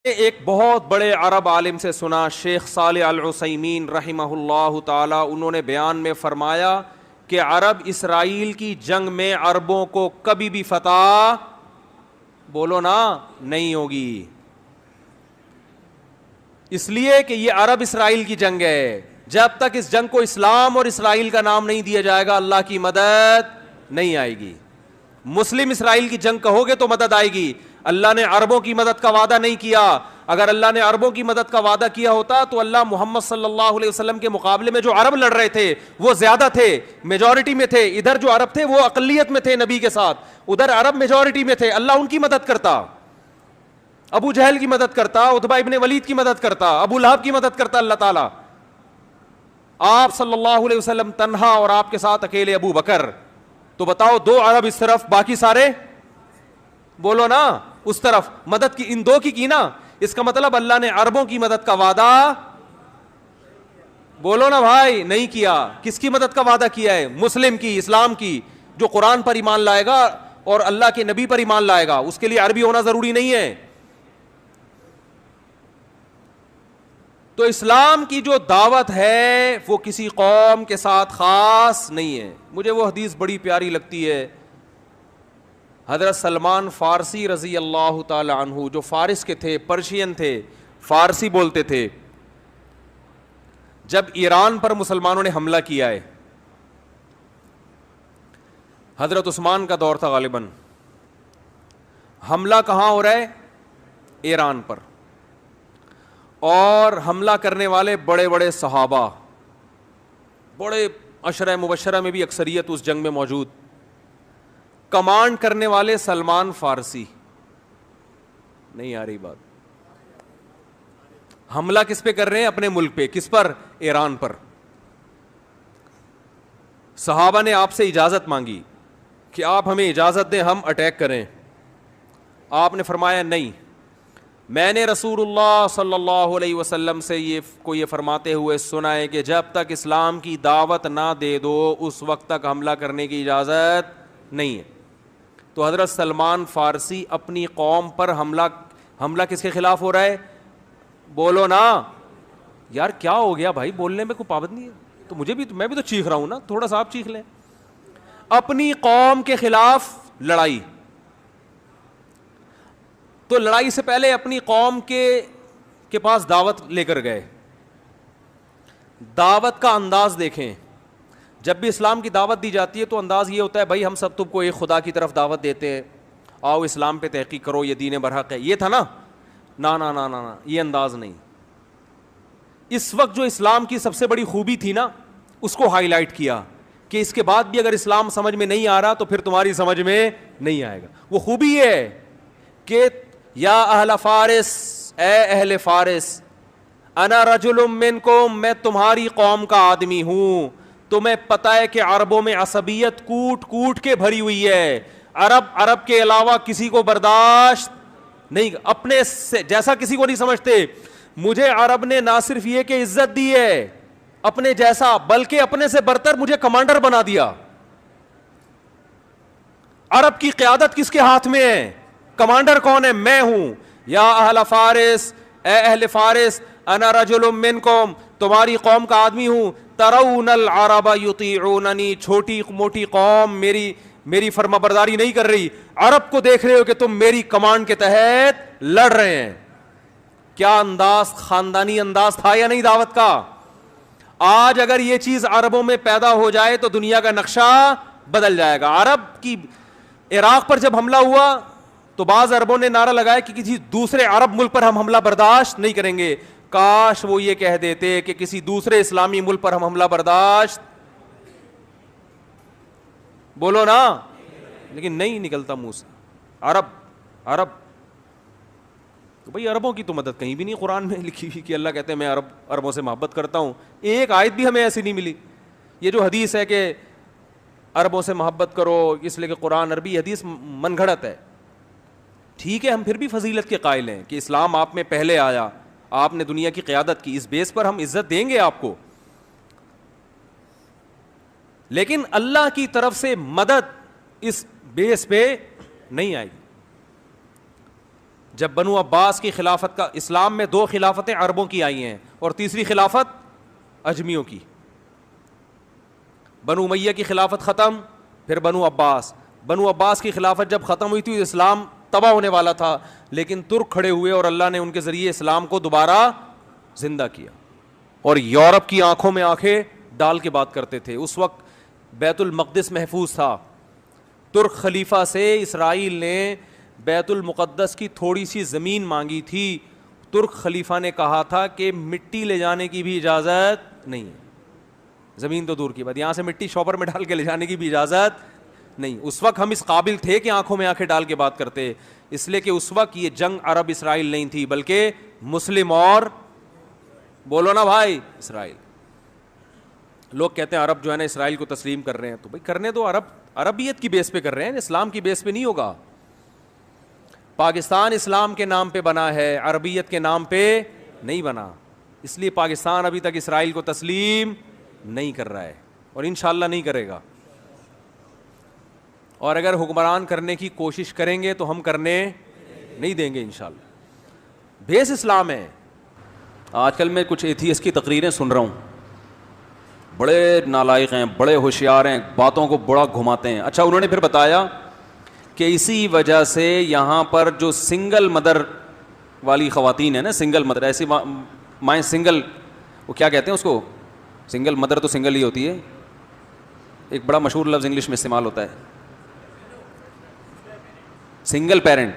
ایک بہت بڑے عرب عالم سے سنا، شیخ صالح العثیمین رحمہ اللہ تعالی، انہوں نے بیان میں فرمایا کہ عرب اسرائیل کی جنگ میں عربوں کو کبھی بھی فتح بولو نا نہیں ہوگی، اس لیے کہ یہ عرب اسرائیل کی جنگ ہے. جب تک اس جنگ کو اسلام اور اسرائیل کا نام نہیں دیا جائے گا اللہ کی مدد نہیں آئے گی. مسلم اسرائیل کی جنگ کہو گے تو مدد آئے گی. اللہ نے عربوں کی مدد کا وعدہ نہیں کیا. اگر اللہ نے عربوں کی مدد کا وعدہ کیا ہوتا تو اللہ محمد صلی اللہ علیہ وسلم کے مقابلے میں جو عرب لڑ رہے تھے وہ زیادہ تھے، میجورٹی میں تھے. ادھر جو عرب تھے وہ اقلیت میں تھے نبی کے ساتھ، ادھر عرب میجورٹی میں تھے. اللہ ان کی مدد کرتا، ابو جہل کی مدد کرتا، عتبہ ابن ولید کی مدد کرتا، ابو لہب کی مدد کرتا اللہ تعالیٰ. آپ صلی اللہ علیہ وسلم تنہا اور آپ کے ساتھ اکیلے ابو بکر. تو بتاؤ، دو عرب اس طرف، باقی سارے بولو نا اس طرف. مدد کی ان دو کی نا. اس کا مطلب اللہ نے عربوں کی مدد کا وعدہ بولو نا بھائی نہیں کیا. کس کی مدد کا وعدہ کیا ہے؟ مسلم کی، اسلام کی. جو قرآن پر ایمان لائے گا اور اللہ کے نبی پر ایمان لائے گا اس کے لیے عربی ہونا ضروری نہیں ہے. تو اسلام کی جو دعوت ہے وہ کسی قوم کے ساتھ خاص نہیں ہے. مجھے وہ حدیث بڑی پیاری لگتی ہے. حضرت سلمان فارسی رضی اللہ تعالی عنہ، جو فارس کے تھے، پرشین تھے، فارسی بولتے تھے، جب ایران پر مسلمانوں نے حملہ کیا ہے، حضرت عثمان کا دور تھا غالباً، حملہ کہاں ہو رہا ہے؟ ایران پر. اور حملہ کرنے والے بڑے بڑے صحابہ، بڑے عشرہ مبشرہ میں بھی اکثریت اس جنگ میں موجود. کمانڈ کرنے والے سلمان فارسی. نہیں آ رہی بات؟ حملہ کس پہ کر رہے ہیں؟ اپنے ملک پہ. کس پر؟ ایران پر. صحابہ نے آپ سے اجازت مانگی کہ آپ ہمیں اجازت دیں ہم اٹیک کریں. آپ نے فرمایا نہیں. میں نے رسول اللہ صلی اللہ علیہ وسلم سے یہ فرماتے ہوئے سنا ہے کہ جب تک اسلام کی دعوت نہ دے دو اس وقت تک حملہ کرنے کی اجازت نہیں ہے. تو حضرت سلمان فارسی اپنی قوم پر حملہ کس کے خلاف ہو رہا ہے؟ بولو نا یار، کیا ہو گیا بھائی؟ بولنے میں کوئی پابندی ہے؟ تو میں بھی تو چیخ رہا ہوں نا، تھوڑا سا آپ چیخ لیں. اپنی قوم کے خلاف لڑائی. تو لڑائی سے پہلے اپنی قوم کے پاس دعوت لے کر گئے. دعوت کا انداز دیکھیں. جب بھی اسلام کی دعوت دی جاتی ہے تو انداز یہ ہوتا ہے بھائی ہم سب تم کو ایک خدا کی طرف دعوت دیتے ہیں، آؤ اسلام پہ تحقیق کرو، یہ دین برحق ہے. یہ تھا نا؟ نا نا نا نا نا، یہ انداز نہیں. اس وقت جو اسلام کی سب سے بڑی خوبی تھی نا اس کو ہائی لائٹ کیا کہ اس کے بعد بھی اگر اسلام سمجھ میں نہیں آ رہا تو پھر تمہاری سمجھ میں نہیں آئے گا. وہ خوبی یہ ہے کہ یا اہل فارس، اے اہل فارس، انا رجل منکم، میں تمہاری قوم کا آدمی ہوں. تمہیں پتہ ہے کہ عربوں میں عصبیت کوٹ کوٹ کے بھری ہوئی ہے. عرب کے علاوہ کسی کو برداشت نہیں، اپنے سے جیسا کسی کو نہیں سمجھتے. مجھے عرب نے نہ صرف یہ کہ عزت دی ہے اپنے جیسا، بلکہ اپنے سے برتر مجھے کمانڈر بنا دیا. عرب کی قیادت کس کے ہاتھ میں ہے؟ کمانڈر کون ہے؟ میں ہوں. یا اہل فارس، اے اہل فارس، انا رجل منکم، تمہاری قوم کا آدمی ہوں. ترون العرب یطیعوننی، چھوٹی موٹی قوم میری فرما برداری نہیں کر رہی. عرب کو دیکھ رہے ہو کہ تم میری کمانڈ کے تحت لڑ رہے ہیں. کیا انداز، خاندانی انداز تھا یا نہیں دعوت کا؟ آج اگر یہ چیز عربوں میں پیدا ہو جائے تو دنیا کا نقشہ بدل جائے گا. عرب کی عراق پر جب حملہ ہوا تو بعض عربوں نے نعرہ لگایا کہ کسی دوسرے عرب ملک پر ہم حملہ برداشت نہیں کریں گے. کاش وہ یہ کہہ دیتے کہ کسی دوسرے اسلامی ملک پر ہم حملہ برداشت، بولو نا، لیکن نہیں نکلتا منہ سے. عرب تو بھئی عربوں کی تو مدد کہیں بھی نہیں قرآن میں لکھی ہوئی کہ اللہ کہتے ہیں میں عربوں سے محبت کرتا ہوں. ایک آیت بھی ہمیں ایسی نہیں ملی. یہ جو حدیث ہے کہ عربوں سے محبت کرو اس لیے کہ قرآن عربی، حدیث من گھڑت ہے. ٹھیک ہے، ہم پھر بھی فضیلت کے قائل ہیں کہ اسلام آپ میں پہلے آیا، آپ نے دنیا کی قیادت کی، اس بیس پر ہم عزت دیں گے آپ کو. لیکن اللہ کی طرف سے مدد اس بیس پہ نہیں آئی. جب بنو عباس کی خلافت کا، اسلام میں 2 خلافتیں عربوں کی آئی ہیں اور تیسری خلافت اجمیوں کی. بنو امیہ کی خلافت ختم، پھر بنو عباس کی خلافت جب ختم ہوئی تھی اسلام تباہ ہونے والا تھا، لیکن ترک کھڑے ہوئے اور اللہ نے ان کے ذریعے اسلام کو دوبارہ زندہ کیا. اور یورپ کی آنکھوں میں آنکھیں ڈال کے بات کرتے تھے. اس وقت بیت المقدس محفوظ تھا. ترک خلیفہ سے اسرائیل نے بیت المقدس کی تھوڑی سی زمین مانگی تھی. ترک خلیفہ نے کہا تھا کہ مٹی لے جانے کی بھی اجازت نہیں ہے. زمین تو دور کی بات، یہاں سے مٹی شاپر میں ڈال کے لے جانے کی بھی اجازت نہیں. اس وقت ہم اس قابل تھے کہ آنکھوں میں آنکھیں ڈال کے بات کرتے، اس لیے کہ اس وقت یہ جنگ عرب اسرائیل نہیں تھی بلکہ مسلم اور، بولو نا بھائی، اسرائیل. لوگ کہتے ہیں عرب جو ہے نا اسرائیل کو تسلیم کر رہے ہیں، تو بھائی کرنے دو. عربیت کی بیس پہ کر رہے ہیں، اسلام کی بیس پہ نہیں ہوگا. پاکستان اسلام کے نام پہ بنا ہے، عربیت کے نام پہ نہیں بنا. اس لیے پاکستان ابھی تک اسرائیل کو تسلیم نہیں کر رہا ہے اور انشاءاللہ نہیں کرے گا. اور اگر حکمران کرنے کی کوشش کریں گے تو ہم کرنے نہیں دیں گے انشاءاللہ. بیس اسلام ہے. آج کل میں کچھ ایتھیسٹ کی تقریریں سن رہا ہوں، بڑے نالائق ہیں، بڑے ہوشیار ہیں، باتوں کو بڑا گھماتے ہیں. اچھا، انہوں نے پھر بتایا کہ اسی وجہ سے یہاں پر جو سنگل مدر والی خواتین ہیں نا، سنگل مدر، ایسی مائیں سنگل، وہ کیا کہتے ہیں اس کو، سنگل مدر تو سنگل ہی ہوتی ہے، ایک بڑا مشہور لفظ انگلش میں استعمال ہوتا ہے، سنگل پیرنٹ،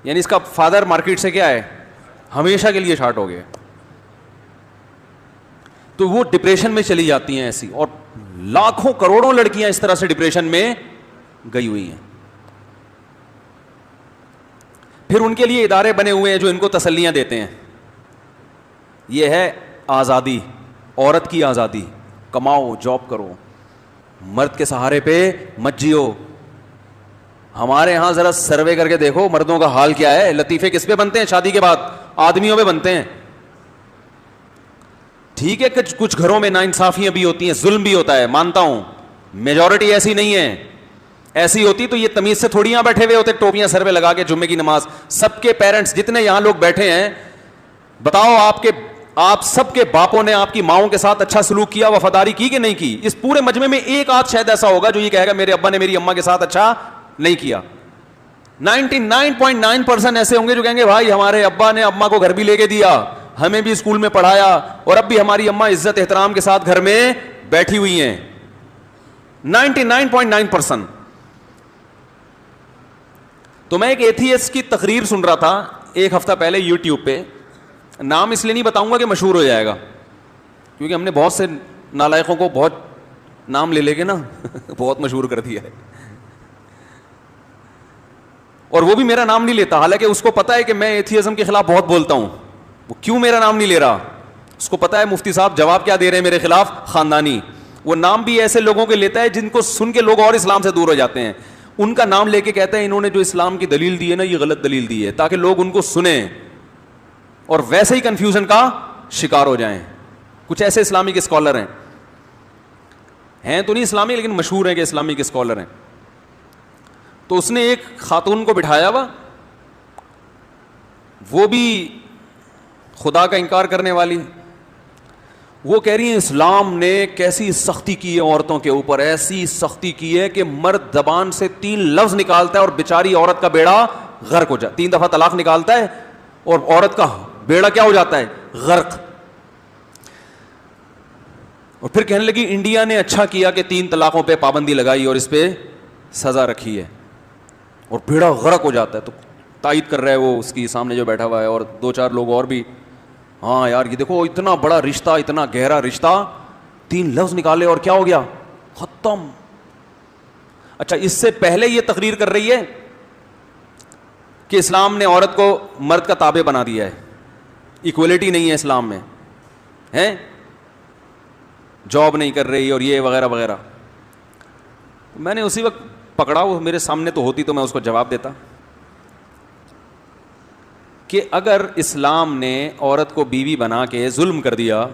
یعنی اس کا فادر مارکیٹ سے کیا ہے، ہمیشہ کے لیے شارٹ ہو گیا. تو وہ ڈپریشن میں چلی جاتی ہیں ایسی، اور لاکھوں کروڑوں لڑکیاں اس طرح سے ڈپریشن میں گئی ہوئی ہیں. پھر ان کے لیے ادارے بنے ہوئے ہیں جو ان کو تسلیاں دیتے ہیں. یہ ہے آزادی، عورت کی آزادی، کماؤ، جاب کرو، مرد کے سہارے پہ مت جیو. ہمارے ہاں ذرا سروے کر کے دیکھو مردوں کا حال کیا ہے. لطیفے کس پہ بنتے ہیں شادی کے بعد؟ آدمیوں پہ بنتے ہیں. ٹھیک ہے کہ کچھ گھروں میں ناانصافیاں بھی ہوتی ہیں، ظلم بھی ہوتا ہے، مانتا ہوں، میجورٹی ایسی نہیں ہے. ایسی ہوتی تو یہ تمیز سے تھوڑی یہاں بیٹھے ہوئے ہوتے ٹوپیاں سر پہ لگا کے جمعے کی نماز. سب کے پیرنٹس جتنے یہاں لوگ بیٹھے ہیں، بتاؤ آپ سب کے باپوں نے آپ کی ماؤں کے ساتھ اچھا سلوک کیا، وفاداری کی کہ نہیں کی؟ اس پورے مجمع میں ایک آدھ شاید ایسا ہوگا جو یہ کہے گا میرے ابا نے میری اماں کے ساتھ اچھا نہیں کیا. 99.9% ایسے ہوں گے جو کہیں گے بھائی ہمارے ابا نے اماں کو گھر بھی لے کے دیا، ہمیں بھی اسکول میں پڑھایا، اور اب بھی ہماری اماں عزت احترام کے ساتھ گھر میں بیٹھی ہوئی ہیں. 99.9%. تو میں ایک ایتھیسٹ کی تقریر سن رہا تھا ایک ہفتہ پہلے یوٹیوب پہ. نام اس لیے نہیں بتاؤں گا کہ مشہور ہو جائے گا، کیونکہ ہم نے بہت سے نالائقوں کو بہت نام لے لے کے نا بہت مشہور کر دیا ہے. اور وہ بھی میرا نام نہیں لیتا، حالانکہ اس کو پتا ہے کہ میں ایتھیزم کے خلاف بہت بولتا ہوں. وہ کیوں میرا نام نہیں لے رہا؟ اس کو پتا ہے مفتی صاحب جواب کیا دے رہے ہیں میرے خلاف، خاندانی. وہ نام بھی ایسے لوگوں کے لیتا ہے جن کو سن کے لوگ اور اسلام سے دور ہو جاتے ہیں. ان کا نام لے کے کہتا ہے انہوں نے جو اسلام کی دلیل دی ہے نا یہ غلط دلیل دی ہے، تاکہ لوگ ان کو سنیں اور ویسے ہی کنفیوژن کا شکار ہو جائیں. کچھ ایسے اسلامک اسکالر ہیں تو نہیں اسلامی لیکن مشہور ہیں کہ اسلامک اسکالر ہیں. تو اس نے ایک خاتون کو بٹھایا ہوا، وہ بھی خدا کا انکار کرنے والی. وہ کہہ رہی ہیں اسلام نے کیسی سختی کی ہے عورتوں کے اوپر، ایسی سختی کی ہے کہ مرد زبان سے 3 لفظ نکالتا ہے اور بیچاری عورت کا بیڑا غرق ہو جاتا ہے. 3 دفعہ طلاق نکالتا ہے اور عورت کا بیڑا کیا ہو جاتا ہے؟ غرق. اور پھر کہنے لگی انڈیا نے اچھا کیا کہ 3 طلاقوں پہ پابندی لگائی اور اس پہ سزا رکھی ہے، اور بیڑا غرق ہو جاتا ہے. تو تائید کر رہا ہے وہ اس کی سامنے جو بیٹھا ہوا ہے اور 2-4 لوگ اور بھی. ہاں یار یہ دیکھو اتنا بڑا رشتہ، اتنا گہرا رشتہ، 3 لفظ نکالے اور کیا ہو گیا؟ ختم. اچھا اس سے پہلے یہ تقریر کر رہی ہے کہ اسلام نے عورت کو مرد کا تابع بنا دیا ہے، ایکولیٹی نہیں ہے اسلام میں، ہیں جاب نہیں کر رہی اور یہ وغیرہ وغیرہ. میں نے اسی وقت پکڑا، وہ میرے سامنے تو ہوتی تو میں اس کو جواب دیتا کہ اگر اسلام نے عورت کو بیوی بنا کے ظلم کر دیا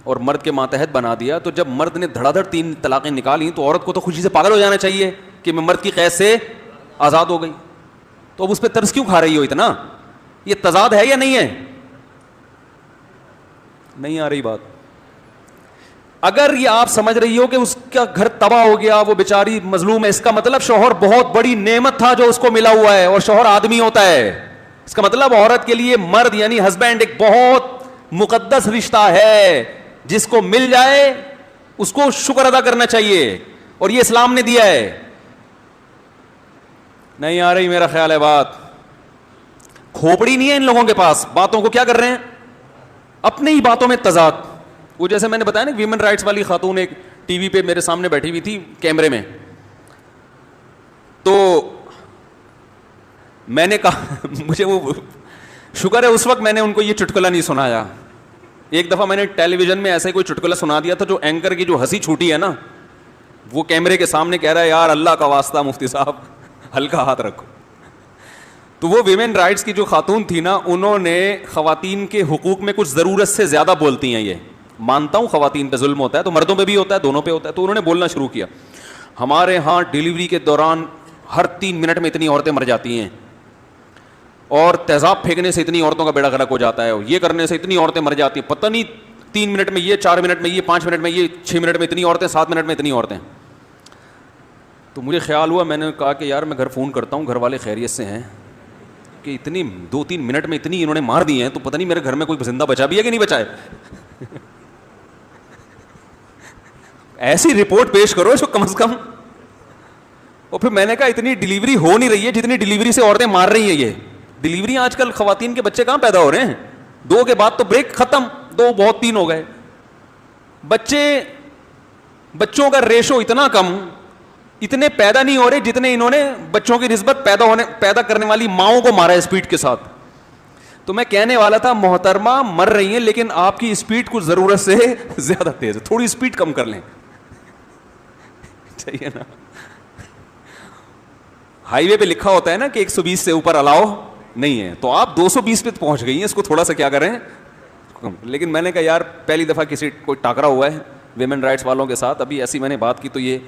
اور مرد کے ماتحت بنا دیا، تو جب مرد نے دھڑا دھڑ 3 طلاقیں نکالی تو عورت کو تو خوشی سے پاگل ہو جانا چاہیے کہ میں مرد کی قید سے آزاد ہو گئی. تو اب اس پہ ترس کیوں کھا رہی ہو اتنا؟ یہ تضاد ہے یا نہیں ہے؟ نہیں آ رہی بات؟ اگر یہ آپ سمجھ رہی ہو کہ اس کا گھر تباہ ہو گیا, وہ بیچاری مظلوم ہے, اس کا مطلب شوہر بہت بڑی نعمت تھا جو اس کو ملا ہوا ہے, اور شوہر آدمی ہوتا ہے. اس کا مطلب عورت کے لیے مرد یعنی ہسبینڈ ایک بہت مقدس رشتہ ہے, جس کو مل جائے اس کو شکر ادا کرنا چاہیے, اور یہ اسلام نے دیا ہے. نہیں آ رہی میرا خیال ہے بات؟ کھوپڑی نہیں ہے ان لوگوں کے پاس, باتوں کو کیا کر رہے ہیں, اپنی ہی باتوں میں تضاد. وہ جیسے میں نے بتایا نا, ویمن رائٹس والی خاتون ایک ٹی وی پہ میرے سامنے بیٹھی ہوئی تھی کیمرے میں, تو میں نے کہا مجھے وہ شکر ہے اس وقت میں نے ان کو یہ چٹکلا نہیں سنایا. ایک دفعہ میں نے ٹیلی ویژن میں ایسے کوئی چٹکلا سنا دیا تھا, جو اینکر کی جو ہنسی چھوٹی ہے نا, وہ کیمرے کے سامنے کہہ رہا ہے یار اللہ کا واسطہ مفتی صاحب ہلکا ہاتھ رکھو. تو وہ ویمن رائٹس کی جو خاتون تھی نا, انہوں نے خواتین کے حقوق میں کچھ ضرورت سے زیادہ بولتی ہیں. یہ مانتا ہوں خواتین پہ ظلم ہوتا ہے, تو مردوں پہ بھی ہوتا ہے, دونوں پہ ہوتا ہے. تو انہوں نے بولنا شروع کیا, ہمارے ہاں ڈیلیوری کے دوران ہر 3 منٹ میں اتنی عورتیں مر جاتی ہیں, اور تیزاب پھینکنے سے اتنی عورتوں کا بیڑا غرق ہو جاتا ہے, یہ کرنے سے اتنی عورتیں مر جاتی ہیں, پتہ نہیں 3 منٹ میں یہ, 4 منٹ میں یہ, 5 منٹ میں یہ, 6 منٹ میں اتنی عورتیں, 7 منٹ میں اتنی عورتیں. تو مجھے خیال ہوا, میں نے کہا کہ یار میں گھر فون کرتا ہوں, گھر والے خیریت سے ہیں, کہ اتنی 2-3 منٹ میں اتنی انہوں نے مار دی ہیں, تو پتہ نہیں میرے گھر میں کوئی زندہ بچا بھی ہے کہ نہیں بچا ہے. ایسی رپورٹ پیش کرو جو کم از کم. اور پھر میں نے کہا اتنی ڈلیوری ہو نہیں رہی ہے جتنی ڈلیوری سے عورتیں مار رہی ہیں. یہ ڈلیوری آج کل خواتین کے بچے کہاں پیدا ہو رہے ہیں, 2 کے بعد تو بریک ختم, 2 بہت 3 ہو گئے. بچوں کا ریشو اتنا کم, اتنے پیدا نہیں ہو رہے جتنے انہوں نے بچوں کی نسبت پیدا کرنے والی ماؤں کو مارا ہے اسپیڈ کے ساتھ. تو میں کہنے والا تھا محترمہ مر رہی ہیں, لیکن آپ کی اسپیڈ کچھ ضرورت سے زیادہ تیز ہے, تھوڑی اسپیڈ کم کر لیں. چاہیے نا, ہائی وے پہ لکھا ہوتا ہے نا کہ 120 سے اوپر الاؤ نہیں ہے, تو آپ 220 پہ پہنچ گئی ہیں, اس کو تھوڑا سا کیا کریں. لیکن میں نے کہا یار پہلی دفعہ کوئی ٹاکرا ہوا ہے ویمن رائٹس والوں کے ساتھ, ابھی ایسی میں نے بات کی تو یہ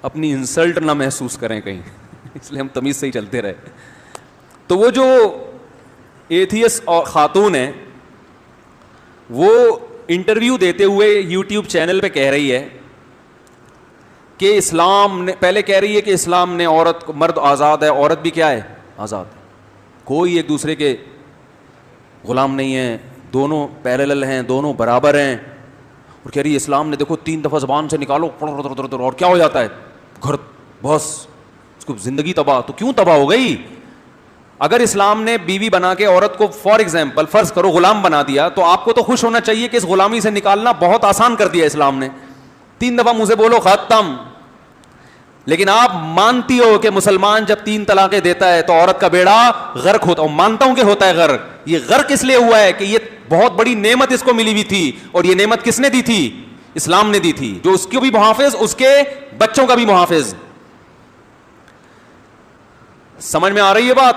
اپنی انسلٹ نہ محسوس کریں کہیں, اس لیے ہم تمیز سے ہی چلتے رہے. تو وہ جو ایتھیس اور خاتون ہے, وہ انٹرویو دیتے ہوئے یوٹیوب چینل پہ کہہ رہی ہے کہ اسلام نے, پہلے کہہ رہی ہے کہ اسلام نے عورت کو, مرد آزاد ہے, عورت بھی کیا ہے, آزاد ہے, کوئی ایک دوسرے کے غلام نہیں ہے, دونوں پیرلل ہیں, دونوں برابر ہیں. اور کہہ رہی ہے اسلام نے دیکھو 3 دفعہ زبان سے نکالو اور کیا ہو جاتا ہے, گھر بس اس کو زندگی تباہ. تو کیوں تباہ ہو گئی؟ اگر اسلام نے بیوی بنا کے عورت کو فار ایگزامپل فرض کرو غلام بنا دیا, تو آپ کو تو خوش ہونا چاہیے کہ اس غلامی سے نکالنا بہت آسان کر دیا اسلام نے. 3 دفعہ منہ سے بولو ختم. لیکن آپ مانتی ہو کہ مسلمان جب 3 طلاقیں دیتا ہے تو عورت کا بیڑا غرق ہوتا, مانتا ہوں کہ ہوتا ہے غرق. یہ غرق اس لیے ہوا ہے کہ یہ بہت بڑی نعمت اس کو ملی ہوئی تھی, اور یہ نعمت کس نے دی تھی؟ اسلام نے دی تھی, جو اس کو بھی محافظ, اس کے بچوں کا بھی محافظ. سمجھ میں آ رہی ہے بات؟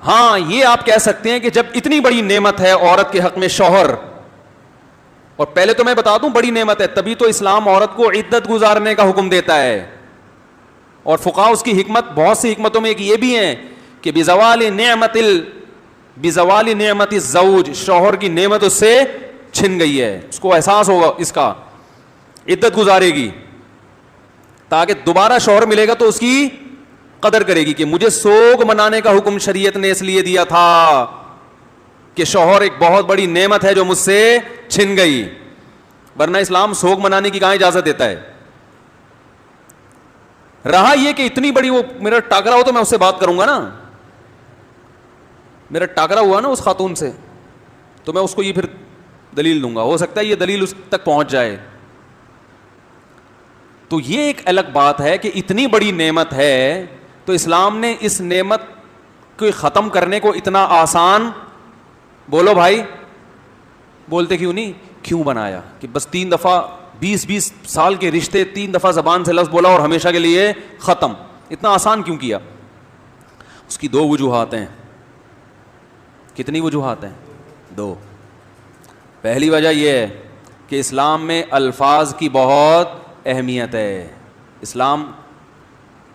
ہاں, یہ آپ کہہ سکتے ہیں کہ جب اتنی بڑی نعمت ہے عورت کے حق میں شوہر, اور پہلے تو میں بتا دوں بڑی نعمت ہے, تبھی تو اسلام عورت کو عدت گزارنے کا حکم دیتا ہے. اور فقہا اس کی حکمت, بہت سی حکمتوں میں ایک یہ بھی ہے کہ بزوال نعمت الزوج, شوہر کی نعمت اس سے چھن گئی ہے, اس کو احساس ہوگا اس کا, عدت گزارے گی, تاکہ دوبارہ شوہر ملے گا تو اس کی قدر کرے گی کہ مجھے سوگ منانے کا حکم شریعت نے اس لیے دیا تھا کہ شوہر ایک بہت بڑی نعمت ہے جو مجھ سے چھن گئی, ورنہ اسلام سوگ منانے کی کہاں اجازت دیتا ہے. رہا یہ کہ اتنی بڑی, وہ میرا ٹاکرا ہو تو میں اس سے بات کروں گا نا, میرا ٹاکرا ہوا نا اس خاتون سے, تو میں اس کو یہ پھر دلیل دوں گا, ہو سکتا ہے یہ دلیل اس تک پہنچ جائے. تو یہ ایک الگ بات ہے کہ اتنی بڑی نعمت ہے تو اسلام نے اس نعمت کو ختم کرنے کو اتنا آسان, بولو بھائی, بولتے کیوں نہیں, کیوں بنایا کہ بس 3 دفعہ 20 سال کے رشتے 3 دفعہ زبان سے لفظ بولا اور ہمیشہ کے لیے ختم, اتنا آسان کیوں کیا؟ اس کی 2 وجوہات ہیں. کتنی وجوہات ہیں؟ 2. پہلی وجہ یہ ہے کہ اسلام میں الفاظ کی بہت اہمیت ہے. اسلام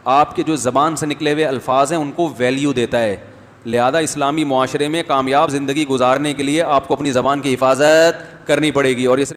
آپ کے جو زبان سے نکلے ہوئے الفاظ ہیں ان کو ویلیو دیتا ہے. لہذا اسلامی معاشرے میں کامیاب زندگی گزارنے کے لیے آپ کو اپنی زبان کی حفاظت کرنی پڑے گی. اور اس